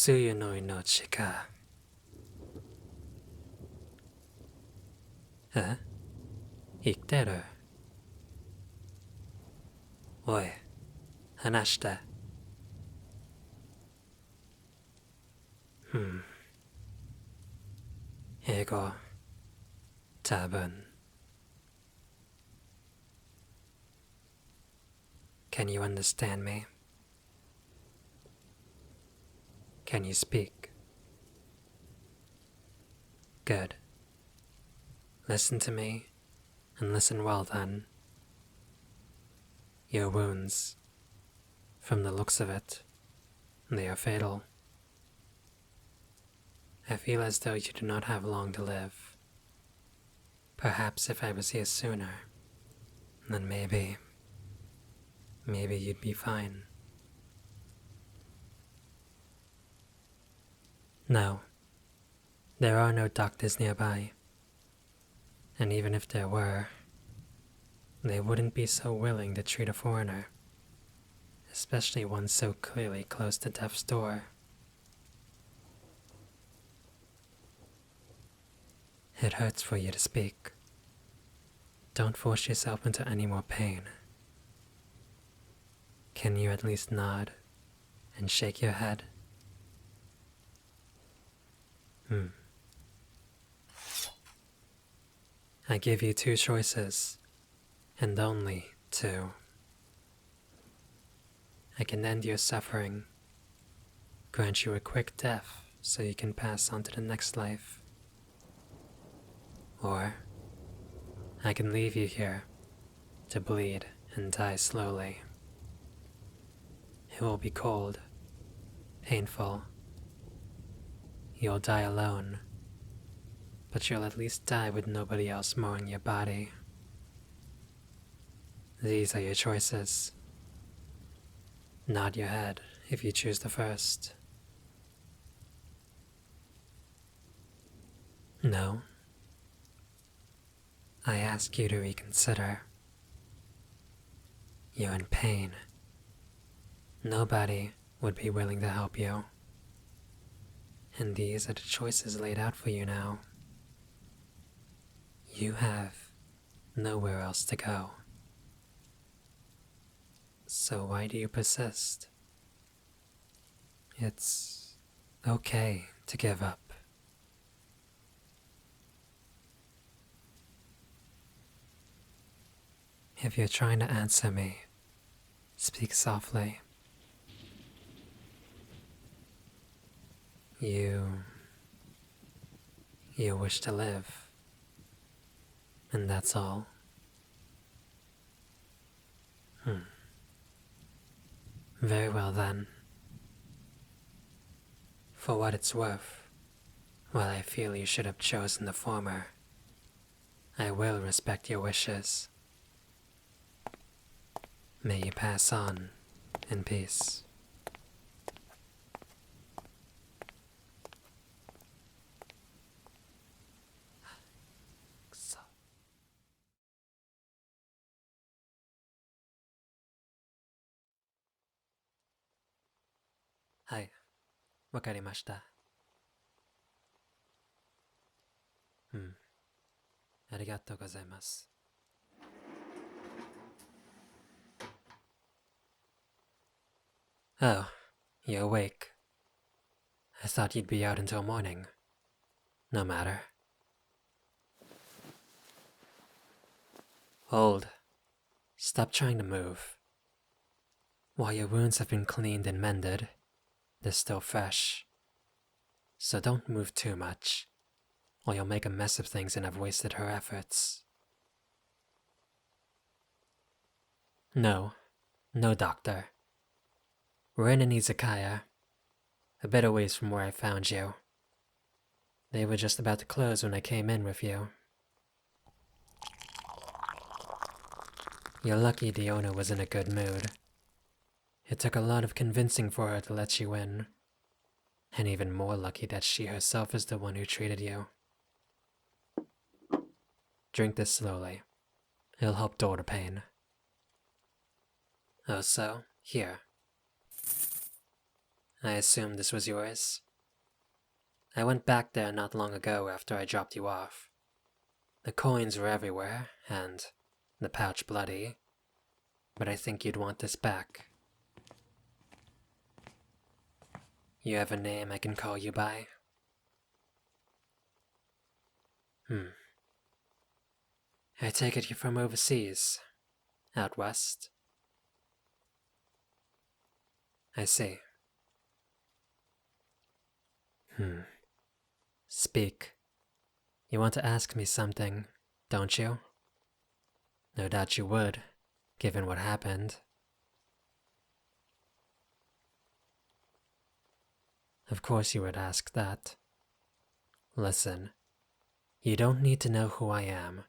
Suyu no inochi ka. Eh? Ikteru? Oi, hanashite. Eigo, tabun. Can you understand me? Can you speak? Good. Listen to me, and listen well then. Your wounds, from the looks of it, they are fatal. I feel as though you do not have long to live. Perhaps if I was here sooner, then maybe you'd be fine. No, there are no doctors nearby. And even if there were, they wouldn't be so willing to treat a foreigner, especially one so clearly close to death's door. It hurts for you to speak. Don't force yourself into any more pain. Can you at least nod and shake your head? I give you two choices, and only two. I can end your suffering, grant you a quick death so you can pass on to the next life. Or I can leave you here to bleed and die slowly. It will be cold, painful. You'll die alone, but you'll at least die with nobody else mowing your body. These are your choices. Nod your head if you choose the first. No. I ask you to reconsider. You're in pain. Nobody would be willing to help you. And these are the choices laid out for you now. You have nowhere else to go. So why do you persist? It's okay to give up. If you're trying to answer me, speak softly. You wish to live, and that's all. Very well then. For what it's worth, while I feel you should have chosen the former, I will respect your wishes. May you pass on in peace. Hai, wakarimashita. ありがとうございます。Oh, you're awake. I thought you'd be out until morning. No matter. Hold. Stop trying to move. While your wounds have been cleaned and mended, they're still fresh. So don't move too much, or you'll make a mess of things and have wasted her efforts. No, doctor. We're in an izakaya, a bit a ways from where I found you. They were just about to close when I came in with you. You're lucky the owner was in a good mood. It took a lot of convincing for her to let you in. And even more lucky that she herself is the one who treated you. Drink this slowly. It'll help dull the pain. Oh, so, here. I assume this was yours? I went back there not long ago after I dropped you off. The coins were everywhere, and the pouch bloody, but I think you'd want this back. You have a name I can call you by? I take it you're from overseas, out west? I see. Speak. You want to ask me something, don't you? No doubt you would, given what happened. Of course you would ask that. Listen, you don't need to know who I am,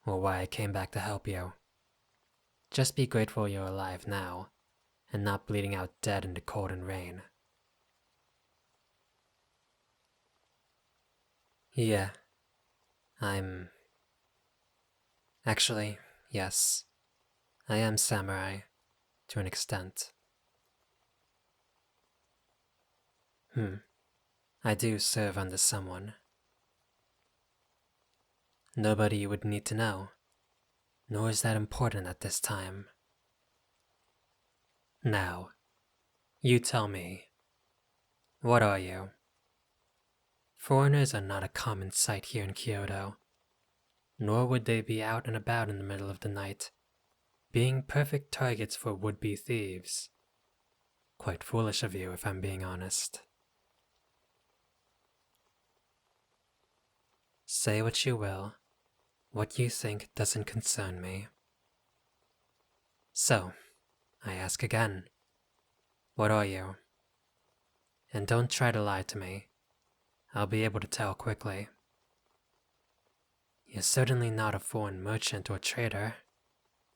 or why I came back to help you. Just be grateful you're alive now, and not bleeding out dead in the cold and rain. Yeah, Actually, yes, I am samurai, to an extent. I do serve under someone. Nobody you would need to know, nor is that important at this time. Now, you tell me, what are you? Foreigners are not a common sight here in Kyoto, nor would they be out and about in the middle of the night, being perfect targets for would-be thieves. Quite foolish of you, if I'm being honest. Say what you will, what you think doesn't concern me. So, I ask again, what are you? And don't try to lie to me. I'll be able to tell quickly. You're certainly not a foreign merchant or trader,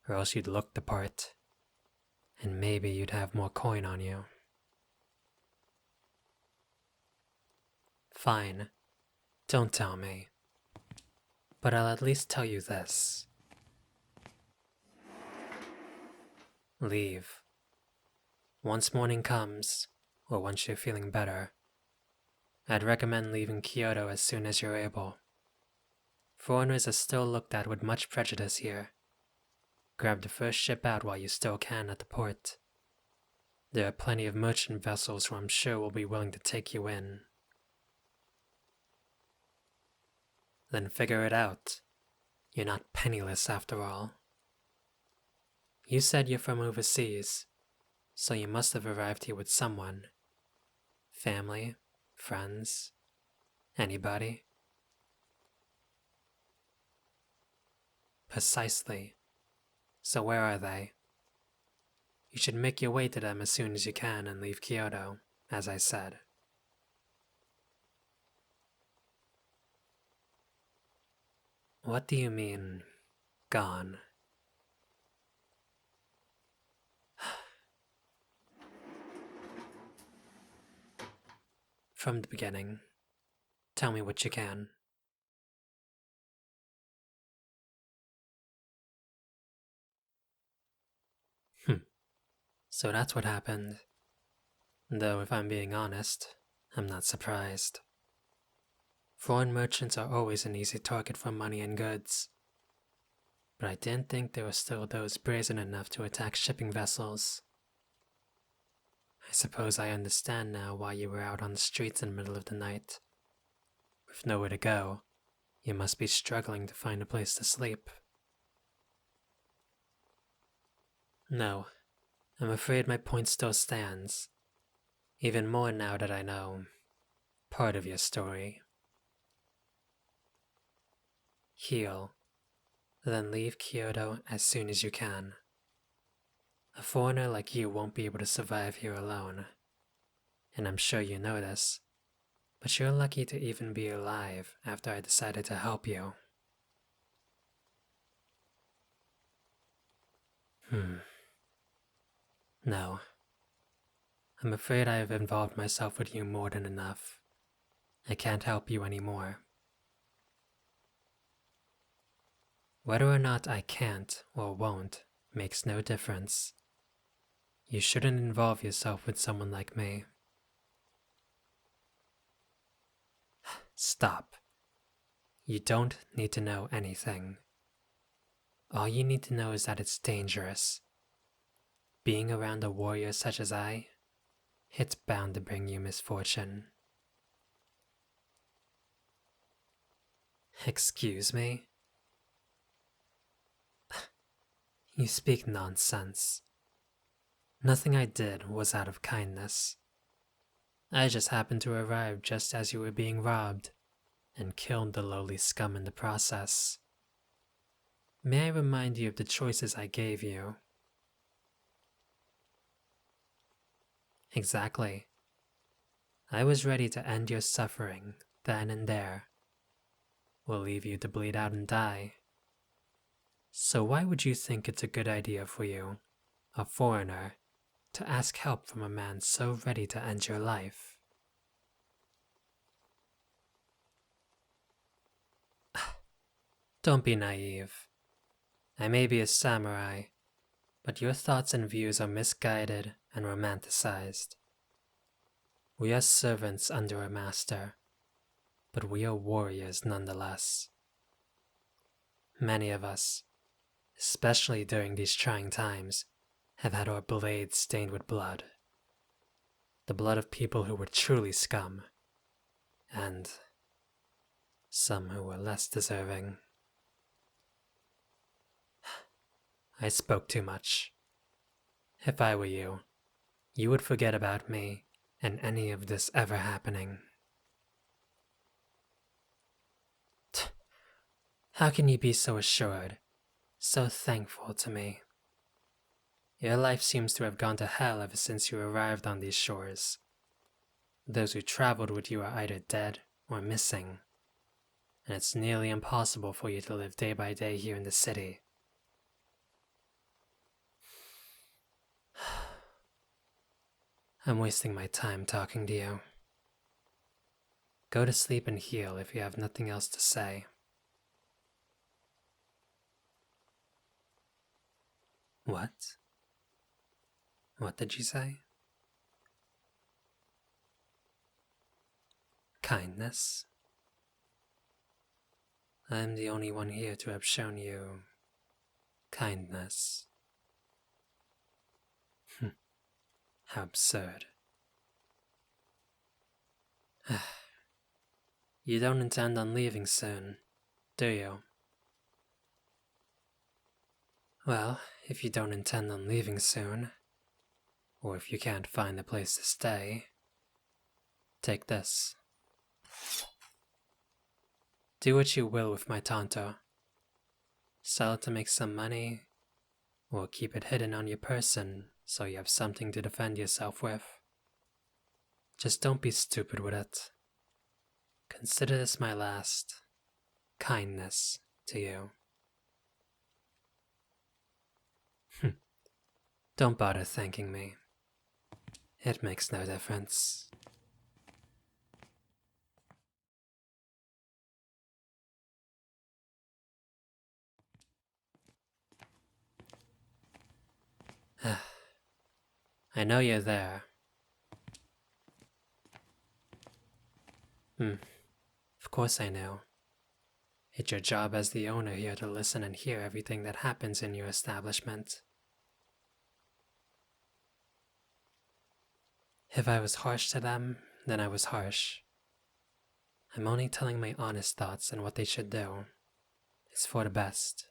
or else you'd look the part, and maybe you'd have more coin on you. Fine, don't tell me. But I'll at least tell you this. Leave. Once morning comes, or once you're feeling better, I'd recommend leaving Kyoto as soon as you're able. Foreigners are still looked at with much prejudice here. Grab the first ship out while you still can at the port. There are plenty of merchant vessels who I'm sure will be willing to take you in. Then figure it out. You're not penniless after all. You said you're from overseas, so you must have arrived here with someone. Family, friends, anybody? Precisely. So where are they? You should make your way to them as soon as you can and leave Kyoto, as I said. What do you mean, gone? From the beginning. Tell me what you can. So that's what happened. Though if I'm being honest, I'm not surprised. Foreign merchants are always an easy target for money and goods. But I didn't think there were still those brazen enough to attack shipping vessels. I suppose I understand now why you were out on the streets in the middle of the night. With nowhere to go, you must be struggling to find a place to sleep. No, I'm afraid my point still stands. Even more now that I know part of your story. Heal, then leave Kyoto as soon as you can. A foreigner like you won't be able to survive here alone. And I'm sure you know this, but you're lucky to even be alive after I decided to help you. No. I'm afraid I have involved myself with you more than enough. I can't help you anymore. Whether or not I can't or won't makes no difference. You shouldn't involve yourself with someone like me. Stop. You don't need to know anything. All you need to know is that it's dangerous. Being around a warrior such as it's bound to bring you misfortune. Excuse me? You speak nonsense. Nothing I did was out of kindness. I just happened to arrive just as you were being robbed, and killed the lowly scum in the process. May I remind you of the choices I gave you? Exactly. I was ready to end your suffering then and there. We'll leave you to bleed out and die. So why would you think it's a good idea for you, a foreigner, to ask help from a man so ready to end your life? Don't be naive. I may be a samurai, but your thoughts and views are misguided and romanticized. We are servants under a master, but we are warriors nonetheless. Many of us, especially during these trying times, have had our blades stained with blood. The blood of people who were truly scum, and some who were less deserving. I spoke too much. If I were you, you would forget about me and any of this ever happening. How can you be so assured, so thankful to me? Your life seems to have gone to hell ever since you arrived on these shores. Those who traveled with you are either dead or missing, and it's nearly impossible for you to live day by day here in the city. I'm wasting my time talking to you. Go to sleep and heal if you have nothing else to say. What? What did you say? Kindness? I'm the only one here to have shown you kindness. How absurd. You don't intend on leaving soon, do you? Well, if you don't intend on leaving soon, or if you can't find a place to stay, take this. Do what you will with my tanto. Sell it to make some money, or keep it hidden on your person so you have something to defend yourself with. Just don't be stupid with it. Consider this my last kindness to you. Don't bother thanking me. It makes no difference. I know you're there. Of course I know. It's your job as the owner here to listen and hear everything that happens in your establishment. If I was harsh to them, then I was harsh. I'm only telling my honest thoughts and what they should do. It's for the best.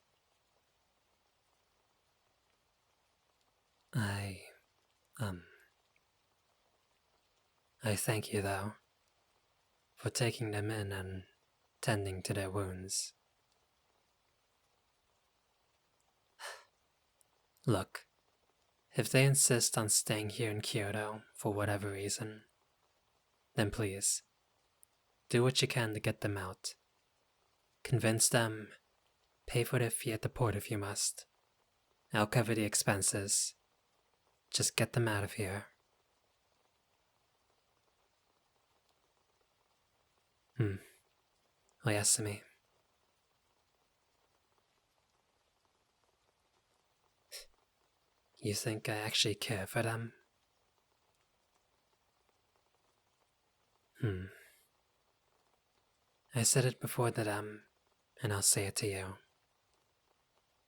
I thank you, though, for taking them in and tending to their wounds. Look, if they insist on staying here in Kyoto for whatever reason, then please, do what you can to get them out. Convince them, pay for their fee at the port if you must. I'll cover the expenses. Just get them out of here. Oyasumi. You think I actually care for them? I said it before them, and I'll say it to you.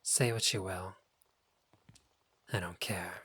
Say what you will. I don't care.